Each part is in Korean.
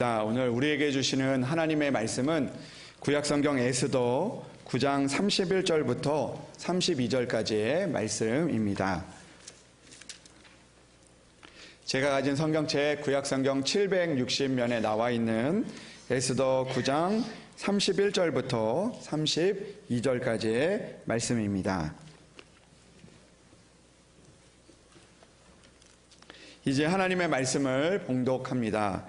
오늘 우리에게 주시는 하나님의 말씀은 구약성경 에스더 9장 31절부터 32절까지의 말씀입니다. 제가 가진 성경책 구약성경 760면에 나와 있는 에스더 9장 31절부터 32절까지의 말씀입니다. 이제 하나님의 말씀을 봉독합니다.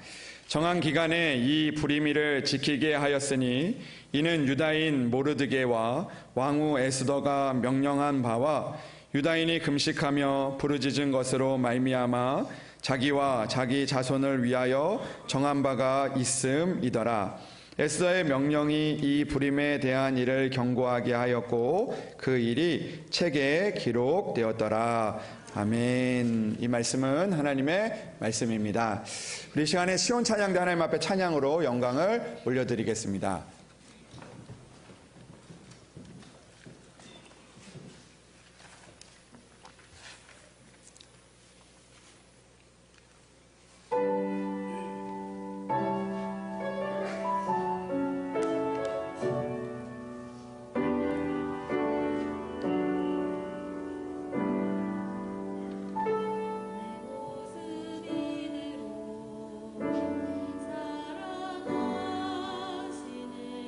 정한 기간에 이 불임이를 지키게 하였으니 이는 유다인 모르드게와 왕후 에스더가 명령한 바와 유다인이 금식하며 부르짖은 것으로 말미암아 자기와 자기 자손을 위하여 정한 바가 있음이더라. 에스더의 명령이 이 불임에 대한 일을 경고하게 하였고 그 일이 책에 기록되었더라. 아멘. 이 말씀은 하나님의 말씀입니다. 우리 시간에 시온 찬양대 하나님 앞에 찬양으로 영광을 올려드리겠습니다. 사랑하시네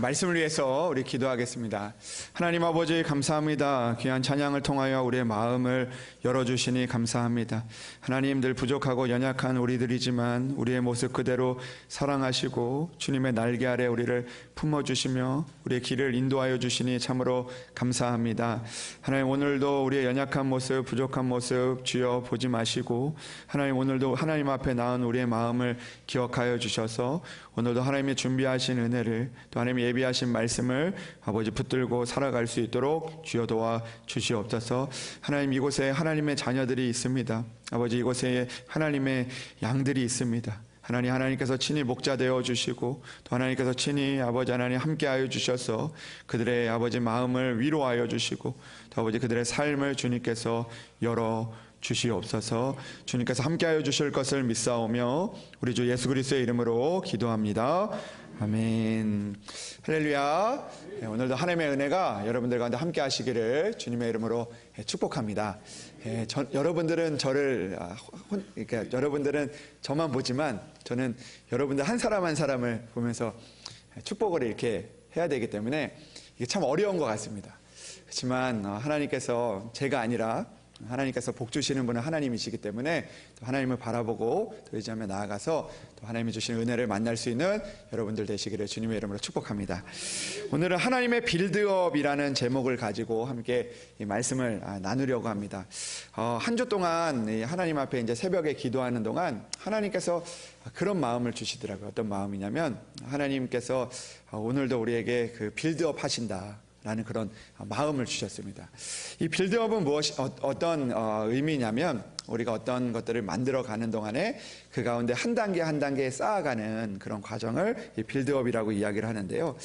말씀을 위해서 우리 기도하겠습니다. 하나님 아버지 감사합니다. 귀한 찬양을 통하여 우리의 마음을 열어주시니 감사합니다. 하나님 늘 부족하고 연약한 우리들이지만 우리의 모습 그대로 사랑하시고 주님의 날개 아래 우리를 품어주시며 우리의 길을 인도하여 주시니 참으로 감사합니다. 하나님 오늘도 우리의 연약한 모습 부족한 모습 주여 보지 마시고 하나님 오늘도 하나님 앞에 나온 우리의 마음을 기억하여 주셔서 오늘도 하나님의 준비하신 은혜를 또 하나님의 예비하신 말씀을 아버지 붙들고 살아갈 수 있도록 주여 도와 주시옵소서. 하나님 이곳에 하나님의 자녀들이 있습니다. 아버지 이곳에 하나님의 양들이 있습니다. 하나님께서 친히 목자 되어 주시고 또 하나님께서 친히 아버지 하나님 함께하여 주셔서 그들의 아버지 마음을 위로하여 주시고 또 아버지 그들의 삶을 주님께서 열어 주시옵소서. 주님께서 함께하여 주실 것을 믿사오며 우리 주 예수 그리스도의 이름으로 기도합니다. 아멘. 할렐루야. 오늘도 하나님의 은혜가 여러분들 가운데 함께 하시기를 주님의 이름으로 축복합니다. 여러분들은 그러니까 여러분들은 저만 보지만 저는 여러분들 한 사람 한 사람을 보면서 축복을 이렇게 해야 되기 때문에 이게 참 어려운 것 같습니다. 그렇지만 하나님께서 제가 아니라 하나님께서 복 주시는 분은 하나님이시기 때문에 또 하나님을 바라보고 또 의지하며 나아가서 또 하나님이 주신 은혜를 만날 수 있는 여러분들 되시기를 주님의 이름으로 축복합니다. 오늘은 하나님의 빌드업이라는 제목을 가지고 함께 이 말씀을 나누려고 합니다. 한 주 동안 하나님 앞에 이제 새벽에 기도하는 동안 하나님께서 그런 마음을 주시더라고요. 어떤 마음이냐면 하나님께서 오늘도 우리에게 그 빌드업 하신다 라는 그런 마음을 주셨습니다. 이 빌드업은 어떤 의미냐면 우리가 어떤 것들을 만들어 가는 동안에 그 가운데 한 단계 한 단계 쌓아가는 그런 과정을 이 빌드업이라고 이야기를 하는데요.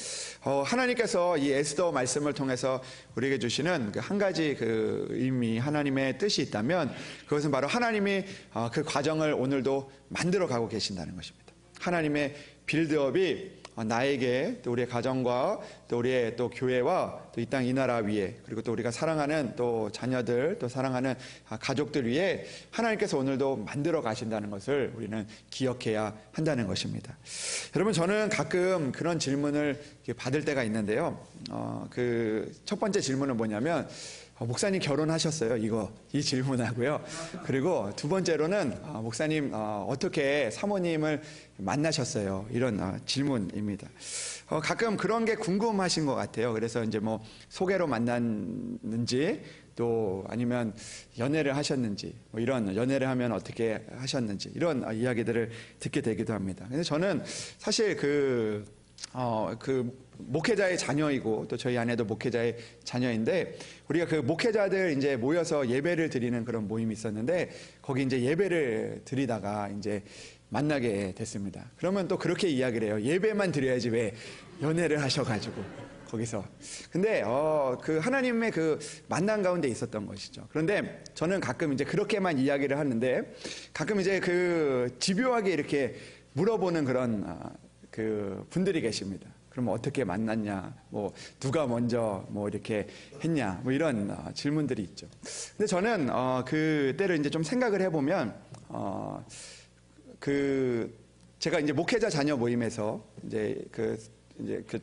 하나님께서 이 에스더 말씀을 통해서 우리에게 주시는 그 한 가지 그 의미, 하나님의 뜻이 있다면 그것은 바로 하나님이 그 과정을 오늘도 만들어 가고 계신다는 것입니다. 하나님의 빌드업이 나에게 또 우리의 가정과 또 우리의 또 교회와 또 이 땅 이 나라 위에 그리고 또 우리가 사랑하는 또 자녀들 또 사랑하는 가족들 위에 하나님께서 오늘도 만들어 가신다는 것을 우리는 기억해야 한다는 것입니다. 여러분 저는 가끔 그런 질문을 받을 때가 있는데요. 그 첫 번째 질문은 뭐냐면 목사님 결혼하셨어요? 이 질문하고요. 그리고 두 번째로는 목사님 어떻게 사모님을 만나셨어요? 이런 질문입니다. 가끔 그런 게 궁금하신 것 같아요. 그래서 이제 뭐 소개로 만났는지 또 아니면 연애를 하셨는지 뭐 이런 연애를 하면 어떻게 하셨는지 이런 이야기들을 듣게 되기도 합니다. 근데 저는 사실 그 목회자의 자녀이고 또 저희 아내도 목회자의 자녀인데 우리가 그 목회자들 이제 모여서 예배를 드리는 그런 모임이 있었는데 거기 이제 예배를 드리다가 이제 만나게 됐습니다. 그러면 또 그렇게 이야기를 해요. 예배만 드려야지 왜 연애를 하셔가지고 거기서. 근데 그 하나님의 그 만남 가운데 있었던 것이죠. 그런데 저는 가끔 이제 그렇게만 이야기를 하는데 가끔 이제 그 집요하게 이렇게 물어보는 그런 그 분들이 계십니다. 그럼 어떻게 만났냐, 뭐 누가 먼저 뭐 이렇게 했냐, 뭐 이런 질문들이 있죠. 근데 저는 그때를 이제 좀 생각을 해보면 제가 이제 목회자 자녀 모임에서 이제 그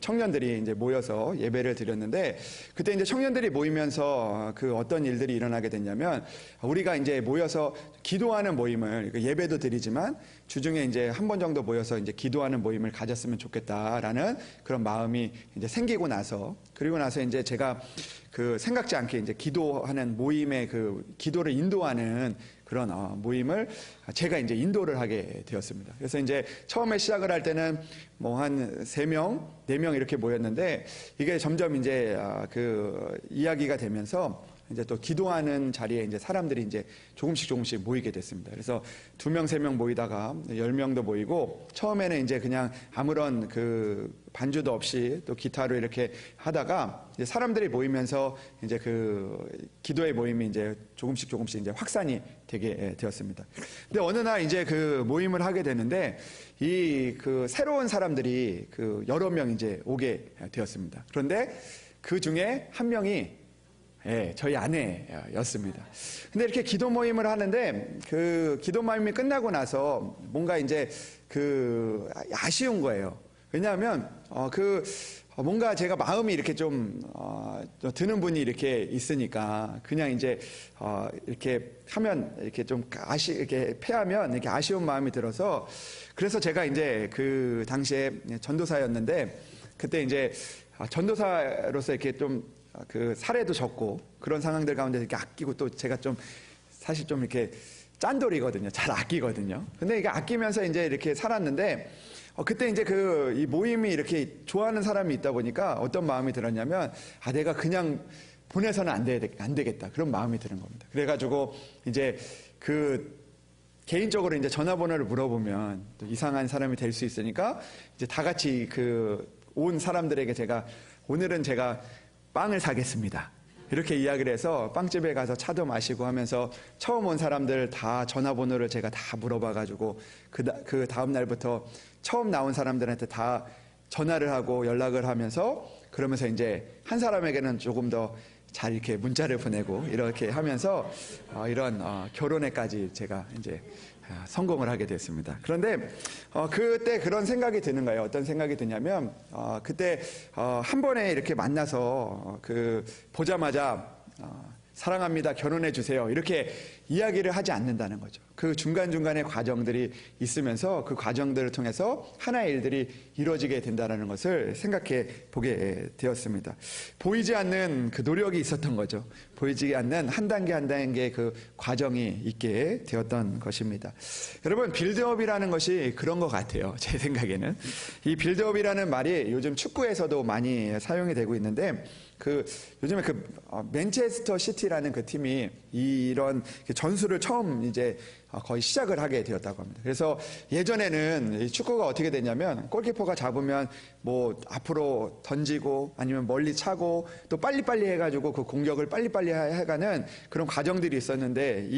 청년들이 이제 모여서 예배를 드렸는데 그때 이제 청년들이 모이면서 그 어떤 일들이 일어나게 됐냐면 우리가 이제 모여서 기도하는 모임을 예배도 드리지만 주중에 이제 한 번 정도 모여서 이제 기도하는 모임을 가졌으면 좋겠다라는 그런 마음이 이제 생기고 나서 그리고 나서 이제 제가 그 생각지 않게 이제 기도하는 모임의 그 기도를 인도하는 그런 모임을 제가 이제 인도를 하게 되었습니다. 그래서 이제 처음에 시작을 할 때는 뭐 한 3명, 4명 이렇게 모였는데 이게 점점 이제 그 이야기가 되면서 이제 또 기도하는 자리에 이제 사람들이 이제 조금씩 모이게 됐습니다. 그래서 2명, 3명 모이다가 10명도 모이고 처음에는 이제 그냥 아무런 그 반주도 없이 또 기타로 이렇게 하다가 이제 사람들이 모이면서 이제 그 기도의 모임이 이제 조금씩 이제 확산이 되게 되었습니다. 근데 어느 날 이제 그 모임을 하게 되는데 이 그 새로운 사람들이 그 여러 명 이제 오게 되었습니다. 그런데 그 중에 한 명이 저희 아내였습니다. 근데 이렇게 기도 모임을 하는데 그 기도 모임이 끝나고 나서 뭔가 이제 그 아쉬운 거예요. 왜냐하면 뭔가 제가 마음이 이렇게 좀 드는 분이 이렇게 있으니까 그냥 이제 이렇게 하면 이렇게 좀 이렇게 패하면 이렇게 아쉬운 마음이 들어서, 그래서 제가 이제 그 당시에 전도사였는데, 그때 이제 전도사로서 이렇게 좀 그 사례도 적고 그런 상황들 가운데 이렇게 아끼고, 또 제가 좀 사실 좀 이렇게 짠돌이거든요. 잘 아끼거든요. 근데 이게 아끼면서 이제 이렇게 살았는데, 그때 이제 이 모임이 이렇게 좋아하는 사람이 있다 보니까 어떤 마음이 들었냐면, 내가 그냥 보내서는 안 되겠다. 그런 마음이 드는 겁니다. 그래가지고 이제 개인적으로 이제 전화번호를 물어보면 또 이상한 사람이 될 수 있으니까, 이제 다 같이 온 사람들에게 오늘은 제가 빵을 사겠습니다. 이렇게 이야기를 해서 빵집에 가서 차도 마시고 하면서 처음 온 사람들 다 전화번호를 제가 다 물어봐가지고 그 다음 날부터 처음 나온 사람들한테 다 전화를 하고 연락을 하면서, 그러면서 이제 한 사람에게는 조금 더 잘 이렇게 문자를 보내고 이렇게 하면서 이런 결혼에까지 제가 이제 성공을 하게 됐습니다. 그런데 그때 그런 생각이 드는 거예요. 어떤 생각이 드냐면, 그때 한 번에 이렇게 만나서 보자마자 사랑합니다, 결혼해 주세요, 이렇게 이야기를 하지 않는다는 거죠. 그 중간중간의 과정들이 있으면서 그 과정들을 통해서 하나의 일들이 이루어지게 된다는 것을 생각해 보게 되었습니다. 보이지 않는 그 노력이 있었던 거죠. 보이지 않는 한 단계 한 단계 그 과정이 있게 되었던 것입니다. 여러분, 빌드업이라는 것이 그런 것 같아요. 제 생각에는 이 빌드업이라는 말이 요즘 축구에서도 많이 사용이 되고 있는데, 요즘에 맨체스터 시티라는 그 팀이 이런 전술을 처음 이제 거의 시작을 하게 되었다고 합니다. 그래서 예전에는 이 축구가 어떻게 됐냐면, 골키퍼가 잡으면 뭐 앞으로 던지고 아니면 멀리 차고 또 빨리빨리 해가지고 그 공격을 빨리빨리 해가는 그런 과정들이 있었는데,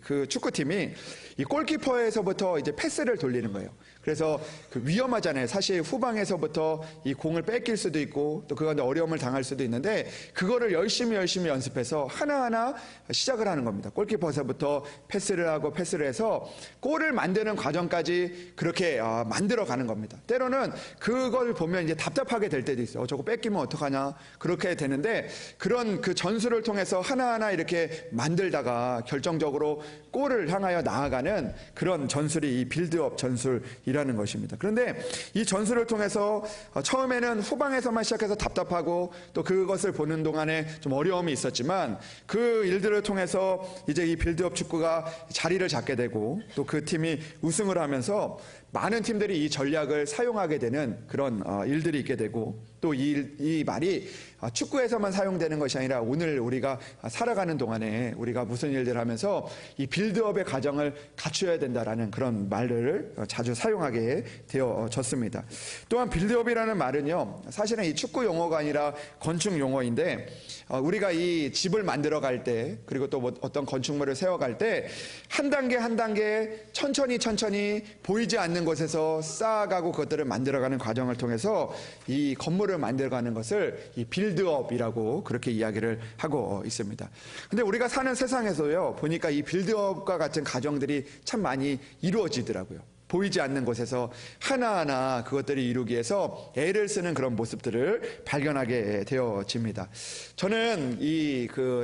그 축구팀이 이 골키퍼에서부터 이제 패스를 돌리는 거예요. 그래서 위험하잖아요. 사실 후방에서부터 이 공을 뺏길 수도 있고 또 그건데 어려움을 당할 수도 있는데, 그거를 열심히 연습해서 하나하나 시작을 하는 겁니다. 골키퍼에서부터 패스를 하고 패스를 해서 골을 만드는 과정까지 그렇게 만들어 가는 겁니다. 때로는 그걸 보면 이제 답답하게 될 때도 있어요. 저거 뺏기면 어떡하냐, 그렇게 되는데, 그런 그 전술을 통해서 하나하나 이렇게 만들다가 결정적으로 골을 향하여 나아가는 그런 전술이 이 빌드업 전술이라는 것입니다. 그런데 이 전술을 통해서 처음에는 후방에서만 시작해서 답답하고 또 그것을 보는 동안에 좀 어려움이 있었지만, 그 일들을 통해서 이제 이 빌드업 축구가 자리를 잡게 되고 또 그 팀이 우승을 하면서 많은 팀들이 이 전략을 사용하게 되는 그런 일들이 있게 되고, 또 이 말이 축구에서만 사용되는 것이 아니라 오늘 우리가 살아가는 동안에 우리가 무슨 일들을 하면서 이 빌드업의 과정을 갖춰야 된다라는 그런 말을 자주 사용하게 되어졌습니다. 또한 빌드업이라는 말은요, 사실은 이 축구 용어가 아니라 건축 용어인데, 우리가 이 집을 만들어 갈 때, 그리고 또 뭐 어떤 건축물을 세워갈 때 한 단계 한 단계 천천히 보이지 않는 곳에서 쌓아가고 그것들을 만들어가는 과정을 통해서 이 건물을 만들어가는 것을 이 빌드업이라고 그렇게 이야기를 하고 있습니다. 근데 우리가 사는 세상에서요, 보니까 이 빌드업과 같은 과정들이 참 많이 이루어지더라고요. 보이지 않는 곳에서 하나하나 그것들을 이루기 위해서 애를 쓰는 그런 모습들을 발견하게 되어집니다. 저는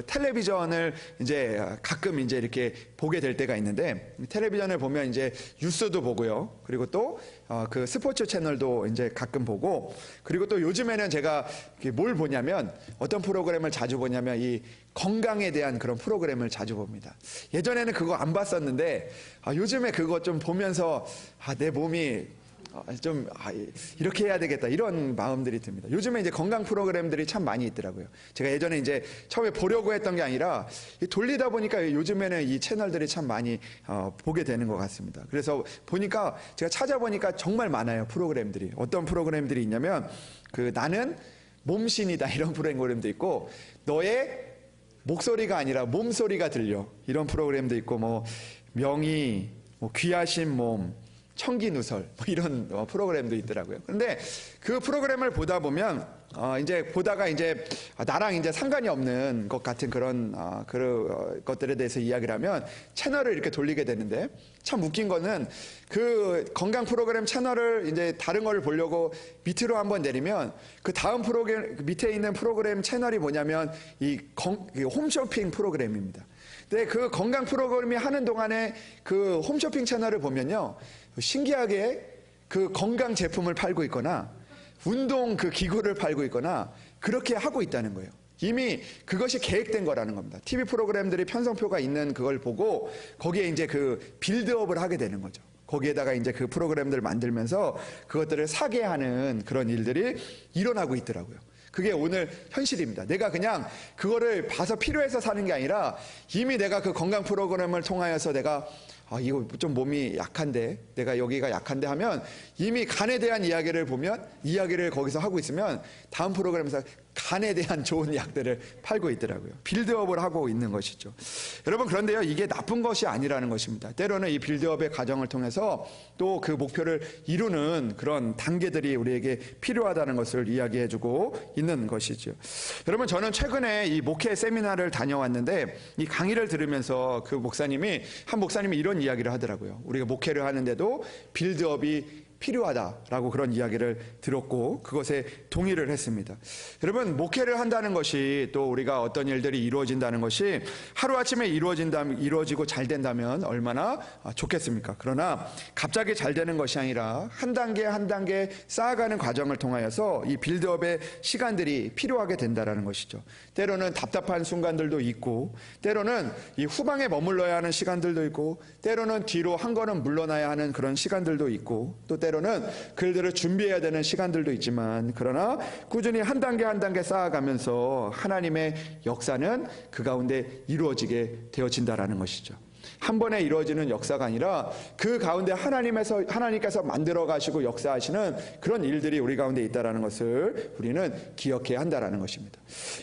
텔레비전을 이제 가끔 이제 이렇게 보게 될 때가 있는데, 텔레비전을 보면 이제 뉴스도 보고요. 그리고 또 그 스포츠 채널도 이제 가끔 보고, 그리고 또 요즘에는 제가 뭘 보냐면, 어떤 프로그램을 자주 보냐면 이 건강에 대한 그런 프로그램을 자주 봅니다. 예전에는 그거 안 봤었는데 요즘에 그거 좀 보면서 내 몸이 좀 이렇게 해야 되겠다, 이런 마음들이 듭니다. 요즘에 이제 건강 프로그램들이 참 많이 있더라고요. 제가 예전에 이제 처음에 보려고 했던 게 아니라 돌리다 보니까 요즘에는 이 채널들이 참 많이 보게 되는 것 같습니다. 그래서 보니까 제가 찾아보니까 정말 많아요, 프로그램들이. 어떤 프로그램들이 있냐면 나는 몸신이다, 이런 프로그램도 있고, 너의 목소리가 아니라 몸소리가 들려, 이런 프로그램도 있고, 뭐 명의, 뭐 귀하신 몸, 청기누설, 뭐 이런 프로그램도 있더라고요. 그런데 그 프로그램을 보다 보면 이제 보다가 이제 나랑 이제 상관이 없는 것 같은 그런 것들에 대해서 이야기를 하면 채널을 이렇게 돌리게 되는데, 참 웃긴 거는 그 건강 프로그램 채널을 이제 다른 걸 보려고 밑으로 한번 내리면 그 다음 프로그램 밑에 있는 프로그램 채널이 뭐냐면 이 홈쇼핑 프로그램입니다. 근데 그 건강 프로그램이 하는 동안에 그 홈쇼핑 채널을 보면요, 신기하게 그 건강 제품을 팔고 있거나 운동 그 기구를 팔고 있거나 그렇게 하고 있다는 거예요. 이미 그것이 계획된 거라는 겁니다. TV 프로그램들이 편성표가 있는 그걸 보고 거기에 이제 그 빌드업을 하게 되는 거죠. 거기에다가 이제 그 프로그램들을 만들면서 그것들을 사게 하는 그런 일들이 일어나고 있더라고요. 그게 오늘 현실입니다. 내가 그냥 그거를 봐서 필요해서 사는 게 아니라 이미 내가 그 건강 프로그램을 통하여서 내가 이거 좀 몸이 약한데, 내가 여기가 약한데 하면 이미 간에 대한 이야기를 보면, 이야기를 거기서 하고 있으면 다음 프로그램에서 간에 대한 좋은 약들을 팔고 있더라고요. 빌드업을 하고 있는 것이죠. 여러분, 그런데요, 이게 나쁜 것이 아니라는 것입니다. 때로는 이 빌드업의 과정을 통해서 또 그 목표를 이루는 그런 단계들이 우리에게 필요하다는 것을 이야기해주고 있는 것이죠. 여러분, 저는 최근에 이 목회 세미나를 다녀왔는데 이 강의를 들으면서 한 목사님이 이런 이야기를 하더라고요. 우리가 목회를 하는데도 빌드업이 필요하다라고 그런 이야기를 들었고 그것에 동의를 했습니다. 여러분, 목회를 한다는 것이, 또 우리가 어떤 일들이 이루어진다는 것이 하루아침에 이루어지고 잘 된다면 얼마나 좋겠습니까? 그러나 갑자기 잘 되는 것이 아니라 한 단계 한 단계 쌓아가는 과정을 통하여서 이 빌드업의 시간들이 필요하게 된다는 것이죠. 때로는 답답한 순간들도 있고, 때로는 이 후방에 머물러야 하는 시간들도 있고, 때로는 뒤로 한 걸음 물러나야 하는 그런 시간들도 있고, 또 때로는 글들을 준비해야 되는 시간들도 있지만, 그러나 꾸준히 한 단계 한 단계 쌓아가면서 하나님의 역사는 그 가운데 이루어지게 되어진다라는 것이죠. 한 번에 이루어지는 역사가 아니라 그 가운데 하나님께서 만들어 가시고 역사하시는 그런 일들이 우리 가운데 있다라는 것을 우리는 기억해야 한다라는 것입니다.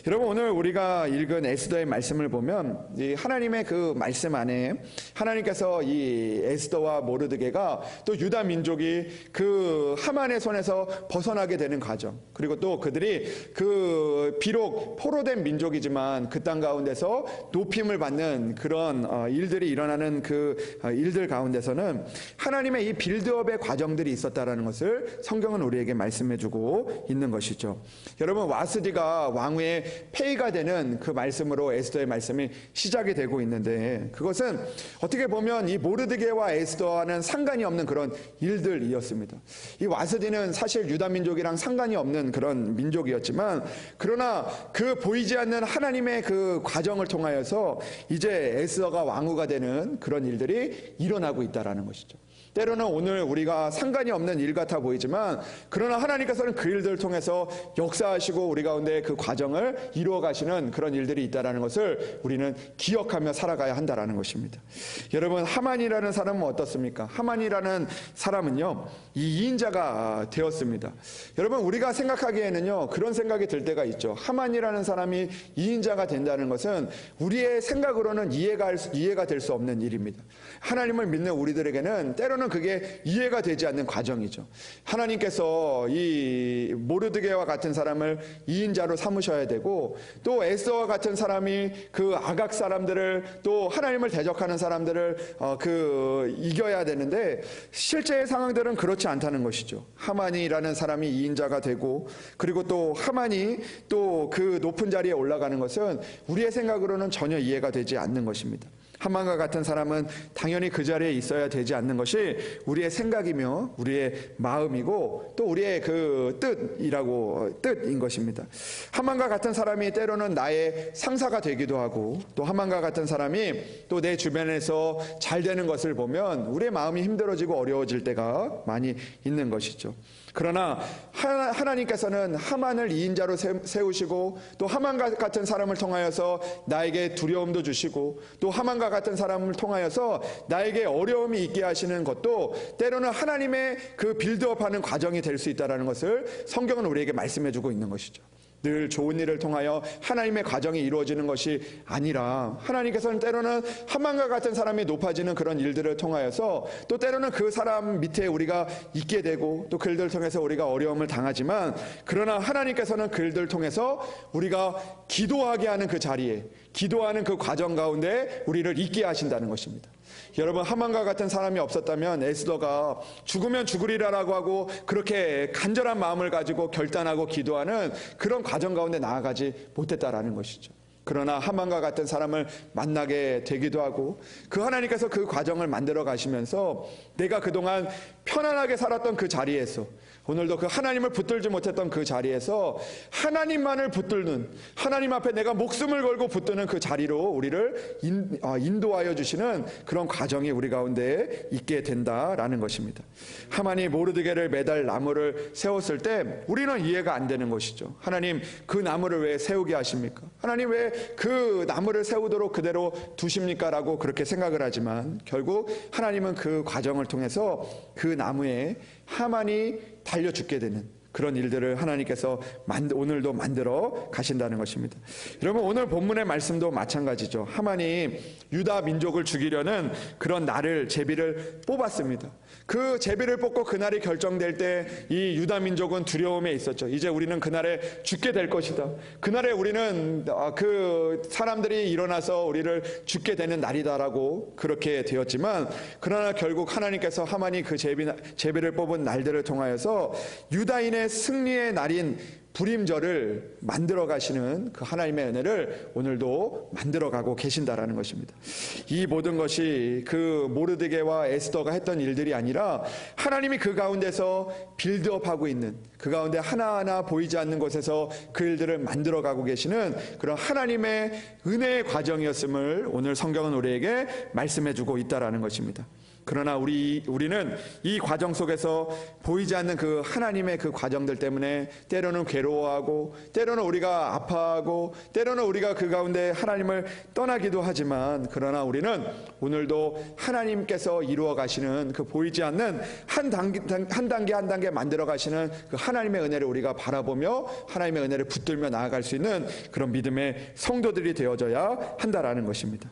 여러분, 오늘 우리가 읽은 에스더의 말씀을 보면 이 하나님의 그 말씀 안에 하나님께서 이 에스더와 모르드게가 또 유다 민족이 그 하만의 손에서 벗어나게 되는 과정, 그리고 또 그들이 그 비록 포로된 민족이지만 그 땅 가운데서 높임을 받는 그런 일들이 일어나는 그 일들 가운데서는 하나님의 이 빌드업의 과정들이 있었다라는 것을 성경은 우리에게 말씀해주고 있는 것이죠. 여러분, 와스디가 왕후의 폐위가 되는 그 말씀으로 에스더의 말씀이 시작이 되고 있는데, 그것은 어떻게 보면 이 모르드게와 에스더와는 상관이 없는 그런 일들이었습니다. 이 와스디는 사실 유다 민족이랑 상관이 없는 그런 민족이었지만, 그러나 그 보이지 않는 하나님의 그 과정을 통하여서 이제 에스더가 왕후가 되는 그런 일들이 일어나고 있다라는 것이죠. 때로는 오늘 우리가 상관이 없는 일 같아 보이지만, 그러나 하나님께서는 그 일들을 통해서 역사하시고 우리 가운데 그 과정을 이루어 가시는 그런 일들이 있다라는 것을 우리는 기억하며 살아가야 한다라는 것입니다. 여러분, 하만이라는 사람은 어떻습니까? 하만이라는 사람은요, 이 2인자가 되었습니다. 여러분, 우리가 생각하기에는요, 그런 생각이 들 때가 있죠. 하만이라는 사람이 2인자가 된다는 것은 우리의 생각으로는 이해가 될 수 없는 일입니다. 하나님을 믿는 우리들에게는 때로는 그게 이해가 되지 않는 과정이죠. 하나님께서 이 모르드게와 같은 사람을 2인자로 삼으셔야 되고, 또 에스더와 같은 사람이 그 아각 사람들을, 또 하나님을 대적하는 사람들을 이겨야 되는데, 실제의 상황들은 그렇지 않다는 것이죠. 하만이라는 사람이 2인자가 되고, 그리고 또 하만이 또 그 높은 자리에 올라가는 것은 우리의 생각으로는 전혀 이해가 되지 않는 것입니다. 하만과 같은 사람은 당연히 그 자리에 있어야 되지 않는 것이 우리의 생각이며 우리의 마음이고 또 우리의 그 뜻인 것입니다. 하만과 같은 사람이 때로는 나의 상사가 되기도 하고, 또 하만과 같은 사람이 또 내 주변에서 잘 되는 것을 보면 우리의 마음이 힘들어지고 어려워질 때가 많이 있는 것이죠. 그러나 하나님께서는 하만을 2인자로 세우시고, 또 하만과 같은 사람을 통하여서 나에게 두려움도 주시고, 또 하만과 같은 사람을 통하여서 나에게 어려움이 있게 하시는 것도 때로는 하나님의 그 빌드업하는 과정이 될 수 있다는 것을 성경은 우리에게 말씀해주고 있는 것이죠. 늘 좋은 일을 통하여 하나님의 과정이 이루어지는 것이 아니라 하나님께서는 때로는 하만과 같은 사람이 높아지는 그런 일들을 통하여서 또 때로는 그 사람 밑에 우리가 있게 되고 또 그들을 통해서 우리가 어려움을 당하지만 그러나 하나님께서는 그들을 통해서 우리가 기도하게 하는 그 자리에 기도하는 그 과정 가운데 우리를 있게 하신다는 것입니다. 여러분, 하만과 같은 사람이 없었다면 에스더가 죽으면 죽으리라라고 하고 그렇게 간절한 마음을 가지고 결단하고 기도하는 그런 과정 가운데 나아가지 못했다라는 것이죠. 그러나 하만과 같은 사람을 만나게 되기도 하고 그 하나님께서 그 과정을 만들어 가시면서 내가 그동안 편안하게 살았던 그 자리에서 오늘도 그 하나님을 붙들지 못했던 그 자리에서 하나님만을 붙들는, 하나님 앞에 내가 목숨을 걸고 붙드는 그 자리로 우리를 인도하여 주시는 그런 과정이 우리 가운데 있게 된다라는 것입니다. 하만이 모르드게를 매달 나무를 세웠을 때 우리는 이해가 안 되는 것이죠. 하나님, 그 나무를 왜 세우게 하십니까? 하나님, 왜 그 나무를 세우도록 그대로 두십니까? 라고 그렇게 생각을 하지만 결국 하나님은 그 과정을 통해서 그 나무에 하만이 달려 죽게 되는 그런 일들을 하나님께서 오늘도 만들어 가신다는 것입니다. 여러분, 오늘 본문의 말씀도 마찬가지죠. 하만이 유다 민족을 죽이려는 그런 날을, 제비를 뽑았습니다. 그 제비를 뽑고 그날이 결정될 때 이 유다 민족은 두려움에 있었죠. 이제 우리는 그날에 죽게 될 것이다. 그날에 우리는 그 사람들이 일어나서 우리를 죽게 되는 날이다라고 그렇게 되었지만 그러나 결국 하나님께서 하만이 그 제비를 뽑은 날들을 통하여서 유다인의 승리의 날인 불임절을 만들어 가시는 그 하나님의 은혜를 오늘도 만들어 가고 계신다라는 것입니다. 이 모든 것이 그 모르드게와 에스더가 했던 일들이 아니라 하나님이 그 가운데서 빌드업하고 있는, 그 가운데 하나하나 보이지 않는 곳에서 그 일들을 만들어 가고 계시는 그런 하나님의 은혜의 과정이었음을 오늘 성경은 우리에게 말씀해 주고 있다라는 것입니다. 그러나 우리는 이 과정 속에서 보이지 않는 그 하나님의 그 과정들 때문에 때로는 괴로워하고 때로는 우리가 아파하고 때로는 우리가 그 가운데 하나님을 떠나기도 하지만 그러나 우리는 오늘도 하나님께서 이루어 가시는 그 보이지 않는 한 단계 만들어 가시는 그 하나님의 은혜를 우리가 바라보며 하나님의 은혜를 붙들며 나아갈 수 있는 그런 믿음의 성도들이 되어져야 한다라는 것입니다.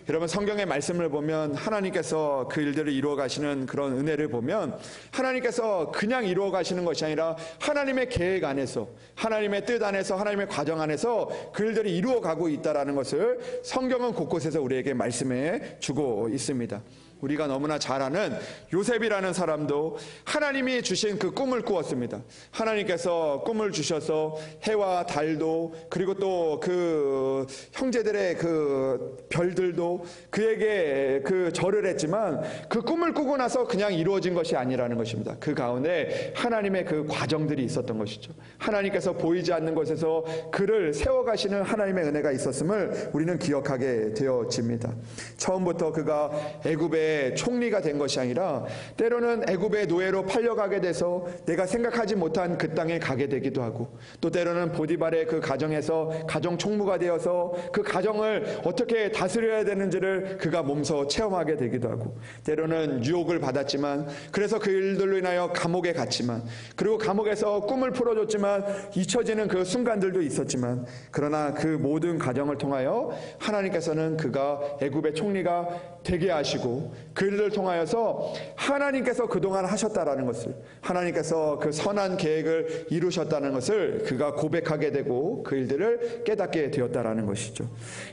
여러분, 성경의 말씀을 보면 하나님께서 그 일들을 이루어 가시는 그런 은혜를 보면 하나님께서 그냥 이루어 가시는 것이 아니라 하나님의 계획 안에서, 하나님의 뜻 안에서, 하나님의 과정 안에서 그 일들이 이루어 가고 있다라는 것을 성경은 곳곳에서 우리에게 말씀해 주고 있습니다. 우리가 너무나 잘 아는 요셉이라는 사람도 하나님이 주신 그 꿈을 꾸었습니다. 하나님께서 꿈을 주셔서 해와 달도 그리고 또 그 형제들의 그 별들도 그에게 그 절을 했지만 그 꿈을 꾸고 나서 그냥 이루어진 것이 아니라는 것입니다. 그 가운데 하나님의 그 과정들이 있었던 것이죠. 하나님께서 보이지 않는 곳에서 그를 세워가시는 하나님의 은혜가 있었음을 우리는 기억하게 되어집니다. 처음부터 그가 애굽의 총리가 된 것이 아니라 때로는 애굽의 노예로 팔려가게 돼서 내가 생각하지 못한 그 땅에 가게 되기도 하고 또 때로는 보디발의 그 가정에서 가정 총무가 되어서 그 가정을 어떻게 다스려야 되는지를 그가 몸소 체험하게 되기도 하고 때로는 유혹을 받았지만 그래서 그 일들로 인하여 감옥에 갔지만 그리고 감옥에서 꿈을 풀어줬지만 잊혀지는 그 순간들도 있었지만 그러나 그 모든 과정을 통하여 하나님께서는 그가 애굽의 총리가 되게 하시고 그 일을 통하여서 하나님께서 그동안 하셨다라는 것을 하나님께서 그 선한 계획을 이루셨다는 것을 그가 고백하게 되고 그 일들을 깨닫게 되었다라는 것이죠.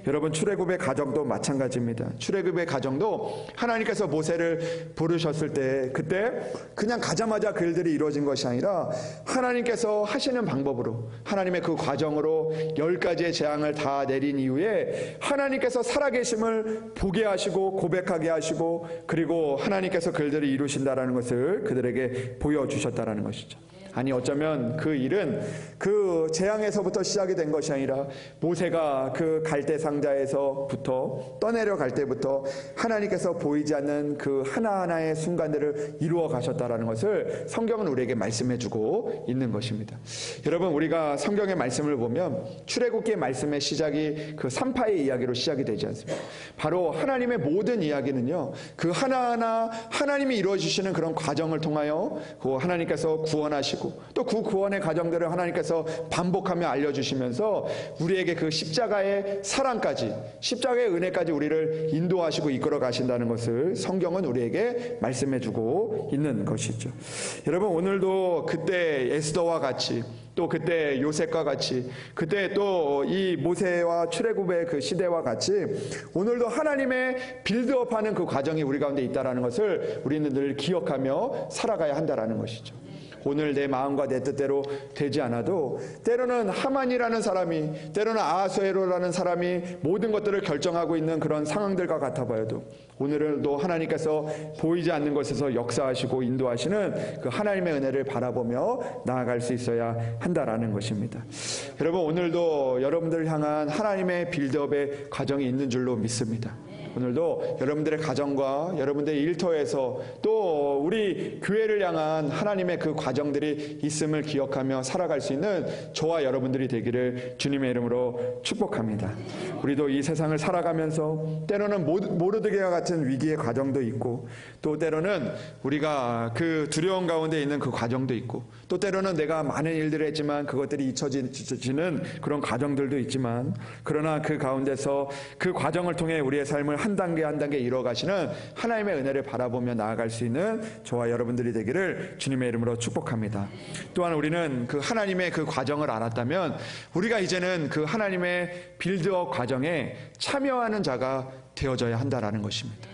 여러분, 출애굽의 가정도 마찬가지입니다. 출애굽의 가정도 하나님께서 모세를 부르셨을 때 그때 그냥 가자마자 그 일들이 이루어진 것이 아니라 하나님께서 하시는 방법으로 하나님의 그 과정으로 10가지의 재앙을 다 내린 이후에 하나님께서 살아계심을 보게 하시고 고백하게 하시고 그리고 하나님께서 그들을 이루신다라는 것을 그들에게 보여주셨다라는 것이죠. 아니 어쩌면 그 일은 그 재앙에서부터 시작이 된 것이 아니라 모세가 그 갈대 상자에서부터 떠내려갈 때부터 하나님께서 보이지 않는 그 하나하나의 순간들을 이루어 가셨다라는 것을 성경은 우리에게 말씀해 주고 있는 것입니다. 여러분, 우리가 성경의 말씀을 보면 출애굽기의 말씀의 시작이 그 산파의 이야기로 시작이 되지 않습니까? 바로 하나님의 모든 이야기는요 그 하나하나 하나님이 이루어 주시는 그런 과정을 통하여 그 하나님께서 구원하시고 인도하시고 또 그 구원의 과정들을 하나님께서 반복하며 알려주시면서 우리에게 그 십자가의 사랑까지, 십자가의 은혜까지 우리를 인도하시고 이끌어 가신다는 것을 성경은 우리에게 말씀해주고 있는 것이죠. 여러분, 오늘도 그때 에스더와 같이, 또 그때 요셉과 같이, 그때 또 이 모세와 출애굽의 그 시대와 같이 오늘도 하나님의 빌드업하는 그 과정이 우리 가운데 있다는 것을 우리는 늘 기억하며 살아가야 한다는 것이죠. 오늘 내 마음과 내 뜻대로 되지 않아도 때로는 하만이라는 사람이, 때로는 아하수에로라는 사람이 모든 것들을 결정하고 있는 그런 상황들과 같아 보여도 오늘도 하나님께서 보이지 않는 것에서 역사하시고 인도하시는 그 하나님의 은혜를 바라보며 나아갈 수 있어야 한다라는 것입니다. 여러분, 오늘도 여러분들을 향한 하나님의 빌드업의 과정이 있는 줄로 믿습니다. 오늘도 여러분들의 가정과 여러분들의 일터에서 또 우리 교회를 향한 하나님의 그 과정들이 있음을 기억하며 살아갈 수 있는 저와 여러분들이 되기를 주님의 이름으로 축복합니다. 우리도 이 세상을 살아가면서 때로는 모르드게와 같은 위기의 과정도 있고, 또 때로는 우리가 그 두려움 가운데 있는 그 과정도 있고, 또 때로는 내가 많은 일들을 했지만 그것들이 잊혀지는 그런 과정들도 있지만, 그러나 그 가운데서 그 과정을 통해 우리의 삶을 한 단계 한 단계 이뤄가시는 하나님의 은혜를 바라보며 나아갈 수 있는 저와 여러분들이 되기를 주님의 이름으로 축복합니다. 또한 우리는 그 하나님의 그 과정을 알았다면 우리가 이제는 그 하나님의 빌드업 과정에 참여하는 자가 되어져야 한다라는 것입니다.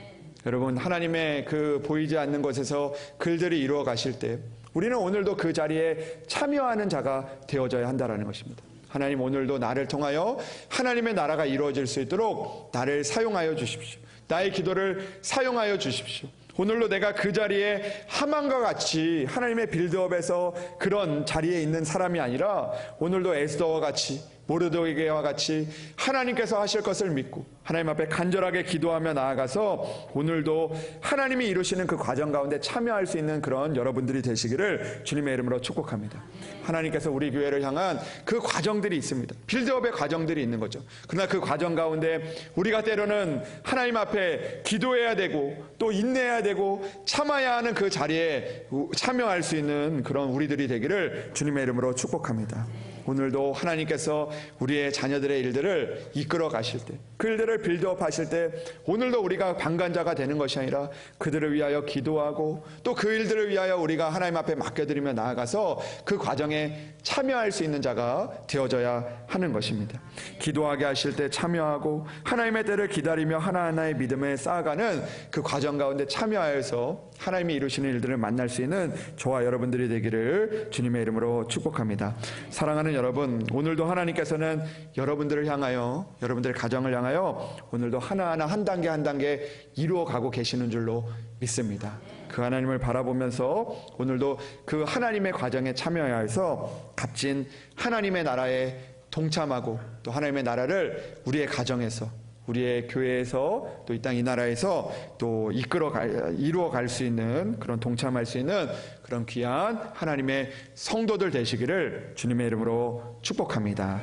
여러분, 하나님의 그 보이지 않는 곳에서 글들이 이루어 가실 때 우리는 오늘도 그 자리에 참여하는 자가 되어져야 한다라는 것입니다. 하나님, 오늘도 나를 통하여 하나님의 나라가 이루어질 수 있도록 나를 사용하여 주십시오. 나의 기도를 사용하여 주십시오. 오늘도 내가 그 자리에 하만과 같이 하나님의 빌드업에서 그런 자리에 있는 사람이 아니라 오늘도 에스더와 같이, 모르드게와 같이 하나님께서 하실 것을 믿고 하나님 앞에 간절하게 기도하며 나아가서 오늘도 하나님이 이루시는 그 과정 가운데 참여할 수 있는 그런 여러분들이 되시기를 주님의 이름으로 축복합니다. 하나님께서 우리 교회를 향한 그 과정들이 있습니다. 빌드업의 과정들이 있는 거죠. 그러나 그 과정 가운데 우리가 때로는 하나님 앞에 기도해야 되고 또 인내해야 되고 참아야 하는 그 자리에 참여할 수 있는 그런 우리들이 되기를 주님의 이름으로 축복합니다. 오늘도 하나님께서 우리의 자녀들의 일들을 이끌어 가실 때, 그 일들을 빌드업 하실 때 오늘도 우리가 방관자가 되는 것이 아니라 그들을 위하여 기도하고 또 그 일들을 위하여 우리가 하나님 앞에 맡겨드리며 나아가서 그 과정에 참여할 수 있는 자가 되어져야 하는 것입니다. 기도하게 하실 때 참여하고 하나님의 때를 기다리며 하나하나의 믿음에 쌓아가는 그 과정 가운데 참여하여서 하나님이 이루시는 일들을 만날 수 있는 저와 여러분들이 되기를 주님의 이름으로 축복합니다. 사랑하는 여러분, 오늘도 하나님께서는 여러분들을 향하여, 여러분들의 가정을 향하여 오늘도 하나하나 한 단계 한 단계 이루어가고 계시는 줄로 믿습니다. 그 하나님을 바라보면서 오늘도 그 하나님의 과정에 참여하여서 값진 하나님의 나라에 동참하고 또 하나님의 나라를 우리의 가정에서, 우리의 교회에서 또 이 땅 이 나라에서 또 이루어 갈 수 있는 그런 동참할 수 있는 그런 귀한 하나님의 성도들 되시기를 주님의 이름으로 축복합니다.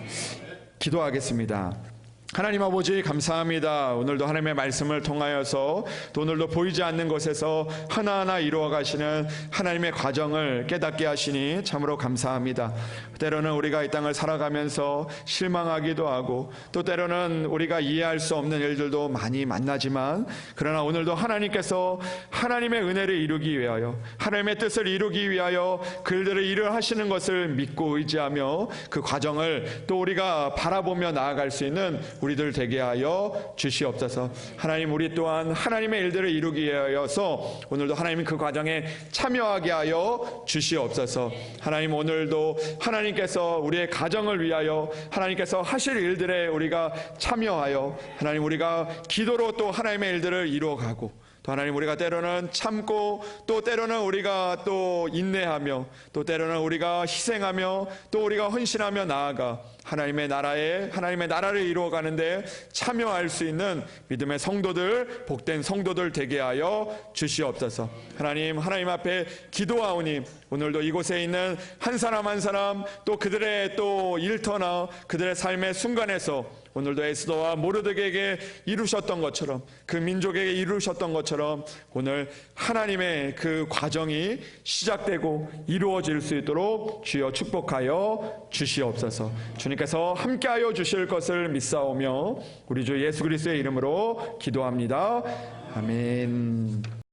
기도하겠습니다. 하나님 아버지, 감사합니다. 오늘도 하나님의 말씀을 통하여서 또 오늘도 보이지 않는 곳에서 하나하나 이루어 가시는 하나님의 과정을 깨닫게 하시니 참으로 감사합니다. 때로는 우리가 이 땅을 살아가면서 실망하기도 하고 또 때로는 우리가 이해할 수 없는 일들도 많이 만나지만, 그러나 오늘도 하나님께서 하나님의 은혜를 이루기 위하여, 하나님의 뜻을 이루기 위하여 그들을 일을 하시는 것을 믿고 의지하며 그 과정을 또 우리가 바라보며 나아갈 수 있는 우리들 되게 하여 주시옵소서. 하나님, 우리 또한 하나님의 일들을 이루기 위하여서 오늘도 하나님 그 과정에 참여하게 하여 주시옵소서. 하나님, 오늘도 하나님께서 우리의 가정을 위하여 하나님께서 하실 일들에 우리가 참여하여 하나님 우리가 기도로 또 하나님의 일들을 이루어가고, 또 하나님 우리가 때로는 참고 또 때로는 우리가 또 인내하며 또 때로는 우리가 희생하며 또 우리가 헌신하며 나아가 하나님의 나라를 이루어가는데 참여할 수 있는 믿음의 성도들, 복된 성도들 되게 하여 주시옵소서. 하나님 앞에 기도하오니 오늘도 이곳에 있는 한 사람 한 사람, 또 그들의 또 일터나 그들의 삶의 순간에서 오늘도 에스더와 모르드게에게 이루셨던 것처럼, 그 민족에게 이루셨던 것처럼 오늘 하나님의 그 과정이 시작되고 이루어질 수 있도록 주여 축복하여 주시옵소서. 주님께서 함께하여 주실 것을 믿사오며 우리 주 예수 그리스도의 이름으로 기도합니다. 아멘.